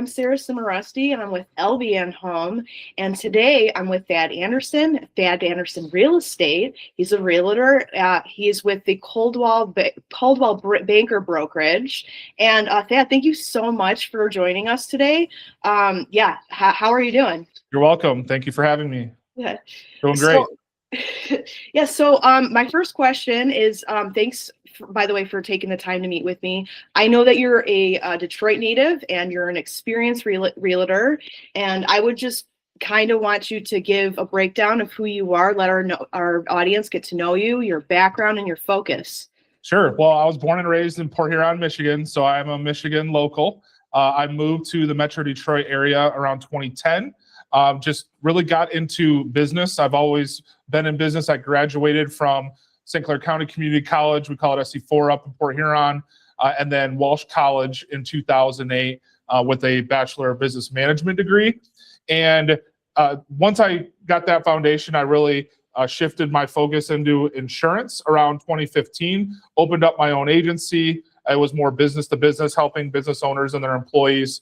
I'm Sarah Cimaresti, and I'm with LBN Home. And today I'm with Thad Anderson, Thad Anderson Real Estate. He's a realtor. He's with the Coldwell Banker Brokerage. And Thad, thank you so much for joining us today. How are you doing? You're welcome. Thank you for having me. Yeah. Doing great. My first question is, thanks, by the way, for taking the time to meet with me. I know that you're a Detroit native and you're an experienced realtor, and I would just kind of want you to give a breakdown of who you are, let our audience get to know you, your background, and your focus. Sure. Well, I was born and raised in Port Huron, Michigan, so I'm a Michigan local. I moved to the Metro Detroit area around 2010. Just really got into business. I've always been in business. I graduated from St. Clair County Community College. We call it SC4 up in Port Huron, and then Walsh College in 2008 with a Bachelor of Business Management degree. And once I got that foundation, I really shifted my focus into insurance around 2015, opened up my own agency. It was more business to business, helping business owners and their employees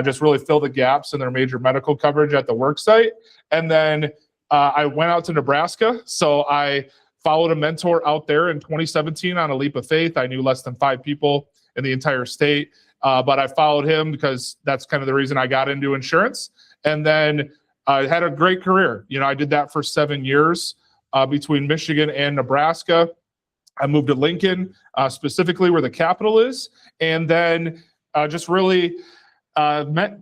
just really fill the gaps in their major medical coverage at the work site. And then I went out to Nebraska. So I followed a mentor out there in 2017 on a leap of faith. I knew less than 5 people in the entire state, but I followed him because that's kind of the reason I got into insurance. And then I had a great career. You know, I did that for 7 years between Michigan and Nebraska. I moved to Lincoln, specifically where the capital is. And then just really met,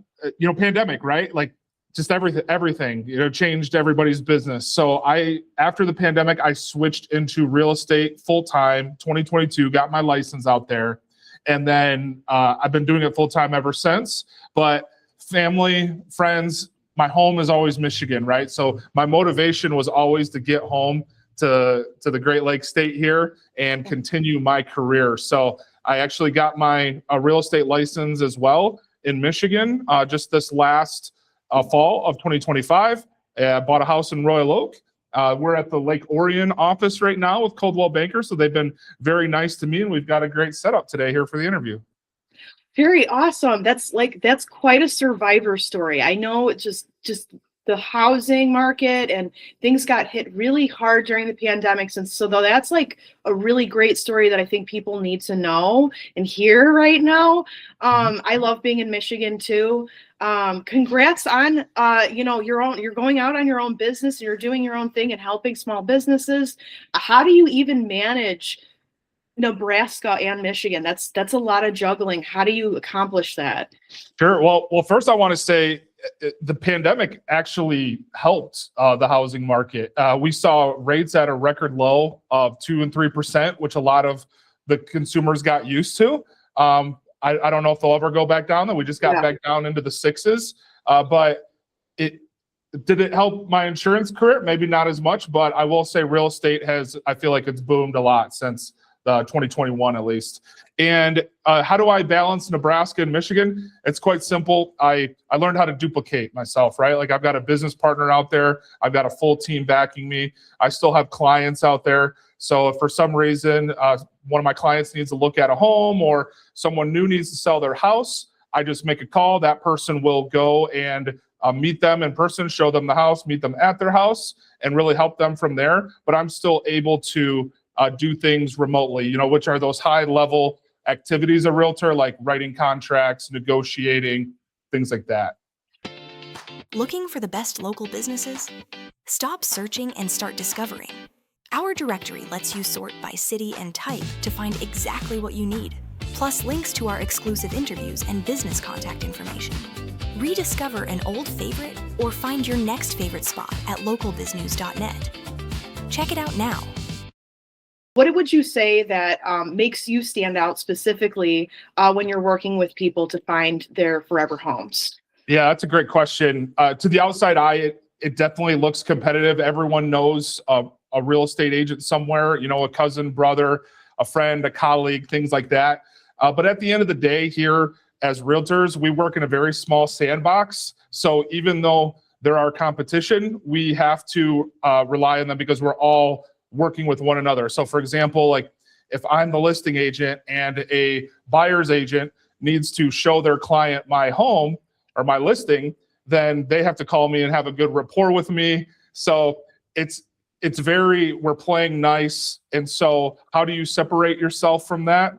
pandemic, right? Like just everything, changed everybody's business. So after the pandemic, I switched into real estate full-time, 2022, got my license out there. And then I've been doing it full-time ever since. But family, friends, my home is always Michigan, right? So my motivation was always to get home to the Great Lakes state here and continue my career. So I actually got my real estate license as well in Michigan just this last fall of 2025. I bought a house in Royal Oak. We're at the Lake Orion office right now with Coldwell Banker, so they've been very nice to me, and we've got a great setup today here for the interview. Very awesome. That's quite a survivor story. I know just the housing market and things got hit really hard during the pandemics. And so that's like a really great story that I think people need to know and hear right now. I love being in Michigan too. Congrats on, you're going out on your own business and you're doing your own thing and helping small businesses. How do you even manage Nebraska and Michigan? That's a lot of juggling. How do you accomplish that? Sure. Well, first I want to say the pandemic actually helped the housing market. We saw rates at a record low of 2% and 3%, which a lot of the consumers got used to. I don't know if they'll ever go back down there. We just got back down into the 6s, but did it help my insurance career? Maybe not as much, but I will say real estate I feel like it's boomed a lot since 2021 at least. And how do I balance Nebraska and Michigan? It's quite simple. I learned how to duplicate myself, right? Like I've got a business partner out there. I've got a full team backing me. I still have clients out there. So if for some reason one of my clients needs to look at a home or someone new needs to sell their house, I just make a call. That person will go and meet them in person, show them the house, meet them at their house, and really help them from there. But I'm still able to do things remotely, which are those high level activities of realtor, like writing contracts, negotiating, things like that. Looking for the best local businesses? Stop searching and start discovering. Our directory lets you sort by city and type to find exactly what you need, plus links to our exclusive interviews and business contact information. Rediscover an old favorite or find your next favorite spot at localbiznews.net. Check it out now. What would you say that makes you stand out specifically when you're working with people to find their forever homes? Yeah, that's a great question. To the outside eye, it definitely looks competitive. Everyone knows a real estate agent somewhere, a cousin, brother, a friend, a colleague, things like that. But at the end of the day here, as realtors, we work in a very small sandbox. So even though there are competition, we have to rely on them because we're all working with one another. So for example, like if I'm the listing agent and a buyer's agent needs to show their client my home, or my listing, then they have to call me and have a good rapport with me. So it's we're playing nice. And so how do you separate yourself from that?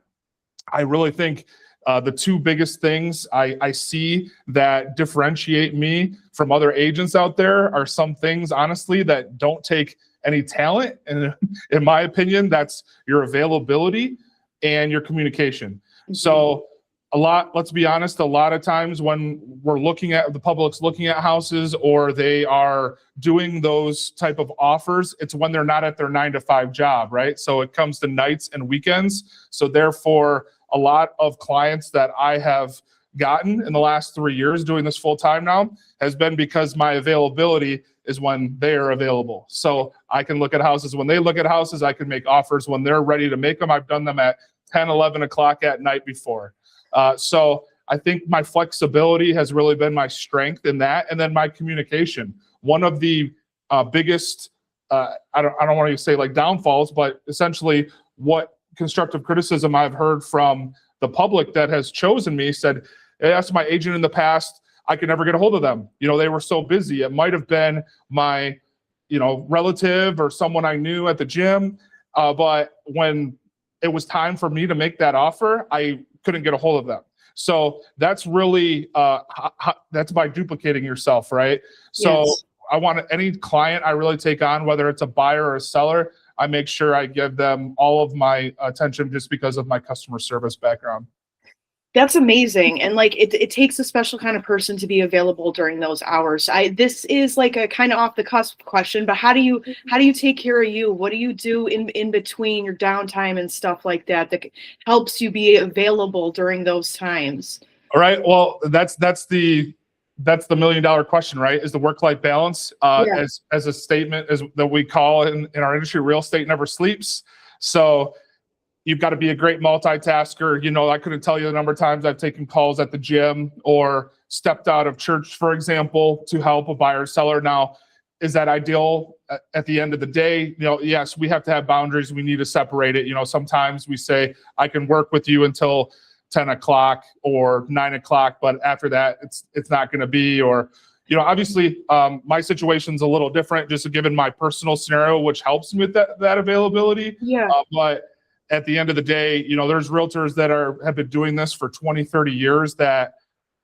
I really think the two biggest things I see that differentiate me from other agents out there are some things, honestly, that don't take any talent. And in my opinion, that's your availability and your communication. So let's be honest, a lot of times when we're looking at, the public's looking at houses or they are doing those type of offers, it's when they're not at their 9-to-5 job, right? So it comes to nights and weekends. So therefore, a lot of clients that I have gotten in the last 3 years doing this full time now has been because my availability is when they are available. So I can look at houses when they look at houses. I can make offers when they're ready to make them. I've done them at 10, 11 o'clock at night before. So I think my flexibility has really been my strength in that. And then my communication. One of the biggest, I don't want to say like downfalls, but essentially what constructive criticism I've heard from the public that has chosen me said, I asked my agent in the past, I could never get a hold of them. They were so busy. It might have been my, relative or someone I knew at the gym. But when it was time for me to make that offer, I couldn't get a hold of them. So that's really, that's by duplicating yourself, right? So yes. I want any client I really take on, whether it's a buyer or a seller, I make sure I give them all of my attention just because of my customer service background. That's amazing. And like it takes a special kind of person to be available during those hours. This is like a kind of off the cusp question, but how do you take care of you? What do you do in between your downtime and stuff like that helps you be available during those times? All right. Well, that's the $1 million question, right? Is the work-life balance as a statement that we call in our industry, real estate never sleeps. So you've got to be a great multitasker. I couldn't tell you the number of times I've taken calls at the gym or stepped out of church, for example, to help a buyer or seller. Now, is that ideal at the end of the day? Yes, we have to have boundaries. We need to separate it. Sometimes we say, I can work with you until 10 o'clock or 9 o'clock, but after that, it's not going to be, or, obviously my situation's a little different just given my personal scenario, which helps me with that availability. Yeah. But at the end of the day, there's realtors that have been doing this for 20, 30 years that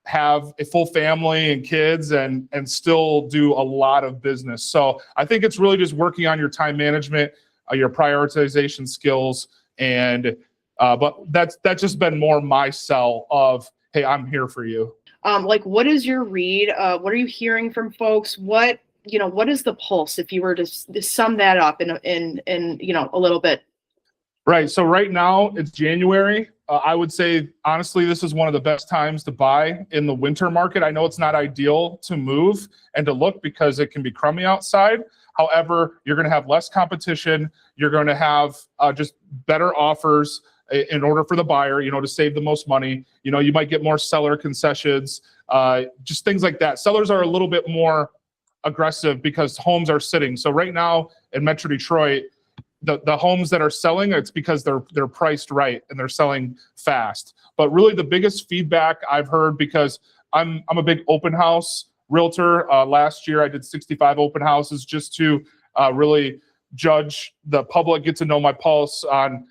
have a full family and kids and still do a lot of business. So I think it's really just working on your time management, your prioritization skills, and but that's just been more my sell of, hey, I'm here for you. Like, what is your read? What are you hearing from folks? What is the pulse if you were to sum that up in a little bit? Right. So right now it's January. I would say, honestly, this is one of the best times to buy in the winter market. I know it's not ideal to move and to look because it can be crummy outside. However, you're going to have less competition. You're going to have just better offers in order for the buyer, to save the most money. You might get more seller concessions, just things like that. Sellers are a little bit more aggressive because homes are sitting. So right now in Metro Detroit, the homes that are selling, it's because they're priced right and they're selling fast. But really the biggest feedback I've heard, because I'm a big open house realtor. Last year I did 65 open houses just to really judge the public, get to know my pulse on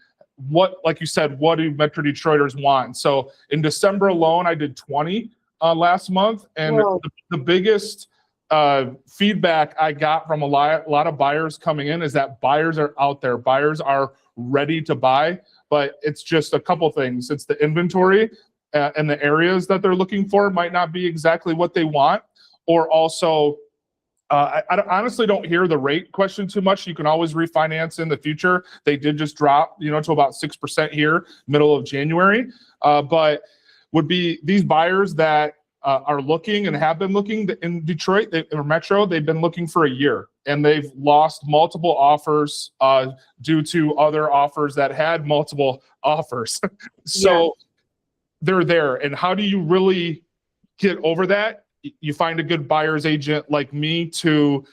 what, like you said, what do Metro Detroiters want? So in December alone, I did 20 last month. And the biggest feedback I got from a lot of buyers coming in is that buyers are out there. Buyers are ready to buy, but it's just a couple things. It's the inventory and the areas that they're looking for might not be exactly what they want. Or also, I honestly don't hear the rate question too much. You can always refinance in the future. They did just drop, to about 6% here, middle of January. But would be these buyers that are looking and have been looking in Detroit or Metro. They've been looking for a year and they've lost multiple offers due to other offers that had multiple offers. So they're there. And how do you really get over that? You find a good buyer's agent like me to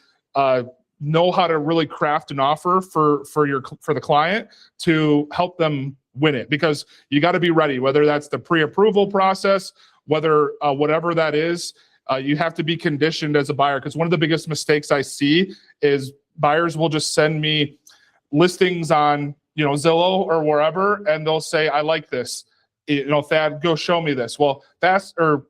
know how to really craft an offer for the client to help them win it, because you got to be ready, whether that's the pre-approval process, whether whatever that is. You have to be conditioned as a buyer, because one of the biggest mistakes I see is buyers will just send me listings on, Zillow or wherever, and they'll say, I like this. Thad, go show me this. Well,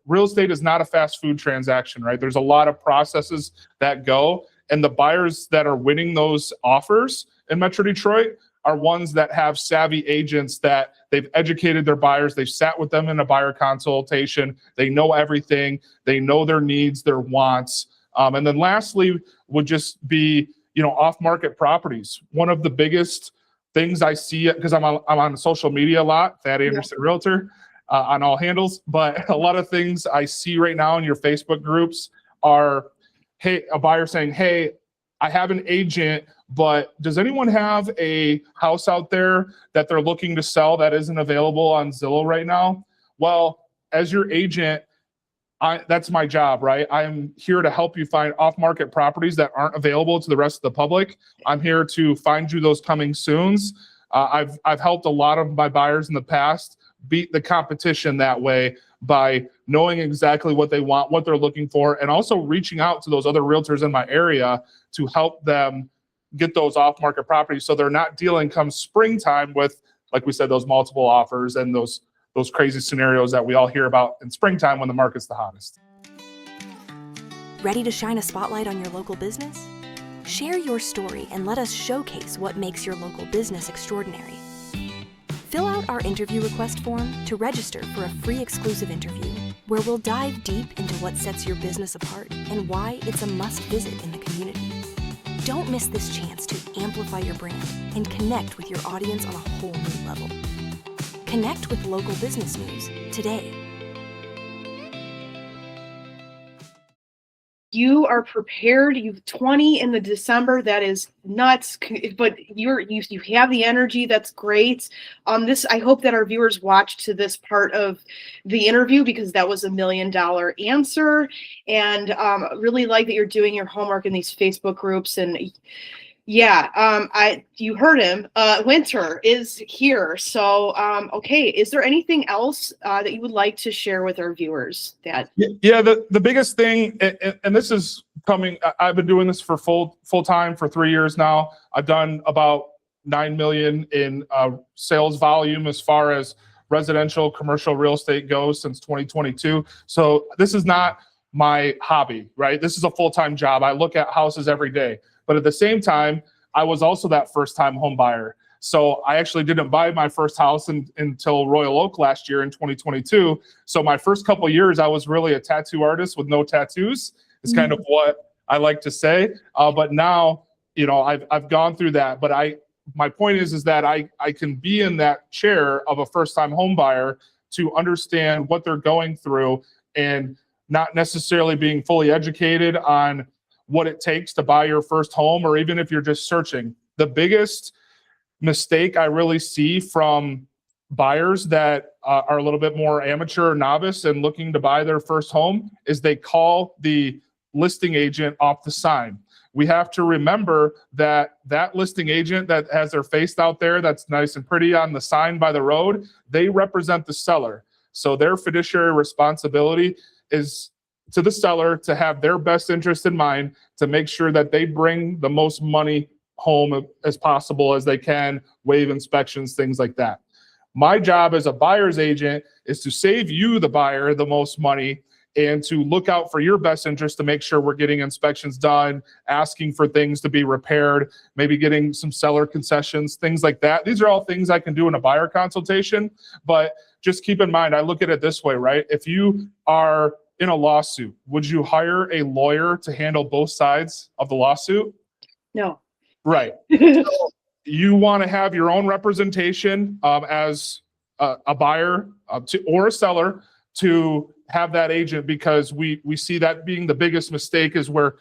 real estate is not a fast food transaction, right? There's a lot of processes that go, and the buyers that are winning those offers in Metro Detroit are ones that have savvy agents that they've educated their buyers. They've sat with them in a buyer consultation. They know everything. They know their needs, their wants. And then lastly would just be, off-market properties. One of the biggest things I see, because I'm on social media a lot, Thad Anderson Realtor, on all handles, but a lot of things I see right now in your Facebook groups are, hey, a buyer saying, hey, I have an agent, but does anyone have a house out there that they're looking to sell that isn't available on Zillow right now? Well, as your agent, that's my job, right? I'm here to help you find off-market properties that aren't available to the rest of the public. I'm here to find you those coming soons. I've helped a lot of my buyers in the past beat the competition that way by knowing exactly what they want, what they're looking for, and also reaching out to those other realtors in my area to help them get those off-market properties, so they're not dealing come springtime with, like we said, those multiple offers and those crazy scenarios that we all hear about in springtime when the market's the hottest. Ready to shine a spotlight on your local business? Share your story and let us showcase what makes your local business extraordinary. Fill out our interview request form to register for a free exclusive interview where we'll dive deep into what sets your business apart and why it's a must visit in the community. Don't miss this chance to amplify your brand and connect with your audience on a whole new level. Connect with local business news today. You are prepared. You've 20 in the December. That is nuts. But you have the energy. That's great. I hope that our viewers watched to this part of the interview, because that was $1 million answer. And really like that you're doing your homework in these Facebook groups. And you heard him. Winter is here. So, okay. Is there anything else that you would like to share with our viewers, Dad? Yeah. The biggest thing, and this is coming, I've been doing this for full time for 3 years now. I've done about 9 million in sales volume as far as residential, commercial real estate goes since 2022. So this is not my hobby, right? This is a full-time job. I look at houses every day. But at the same time, I was also that first-time home buyer. So I actually didn't buy my first house until Royal Oak last year in 2022. So my first couple of years, I was really a tattoo artist with no tattoos. It's kind of what I like to say. But now, I've gone through that. But my point is that I can be in that chair of a first-time home buyer to understand what they're going through, and not necessarily being fully educated on what it takes to buy your first home, or even if you're just searching. The biggest mistake I really see from buyers that are a little bit more amateur or novice and looking to buy their first home is they call the listing agent off the sign. We have to remember that listing agent that has their face out there that's nice and pretty on the sign by the road, they represent the seller. So their fiduciary responsibility is to the seller to have their best interest in mind, to make sure that they bring the most money home as possible as they can, waive inspections, things like that. My job as a buyer's agent is to save you, the buyer, the most money, and to look out for your best interest to make sure we're getting inspections done, asking for things to be repaired, maybe getting some seller concessions, things like that. These are all things I can do in a buyer consultation, but just keep in mind, I look at it this way, right? If you are in a lawsuit, would you hire a lawyer to handle both sides of the lawsuit? No. Right. So you want to have your own representation as a buyer or a seller to have that agent, because we see that being the biggest mistake is where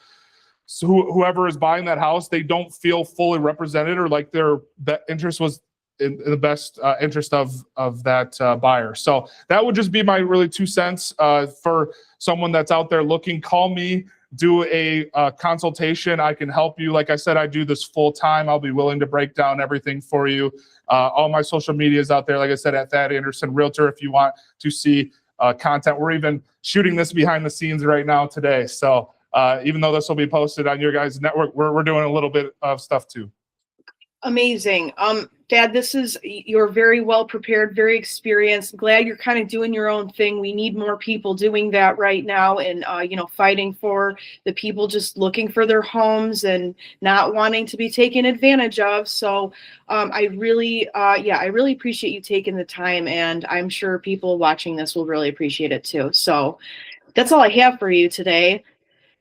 whoever is buying that house, they don't feel fully represented, or like that interest was in the best interest of that buyer. So that would just be my really 2 cents for someone that's out there looking. Call me, do a consultation. I can help you. Like I said, I do this full time. I'll be willing to break down everything for you. All my social media is out there, like I said, at Thad Anderson Realtor, if you want to see content. We're even shooting this behind the scenes right now today. So even though this will be posted on your guys' network, we're doing a little bit of stuff too. Amazing. Dad, you're very well prepared, very experienced. Glad you're kind of doing your own thing. We need more people doing that right now, and fighting for the people just looking for their homes and not wanting to be taken advantage of. So I really appreciate you taking the time, and I'm sure people watching this will really appreciate it too. So that's all I have for you today.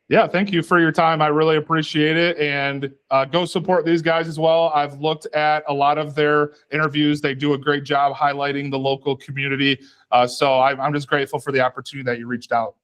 Yeah, thank you for your time. I really appreciate it. And go support these guys as well. I've looked at a lot of their interviews. They do a great job highlighting the local community. So I'm just grateful for the opportunity that you reached out.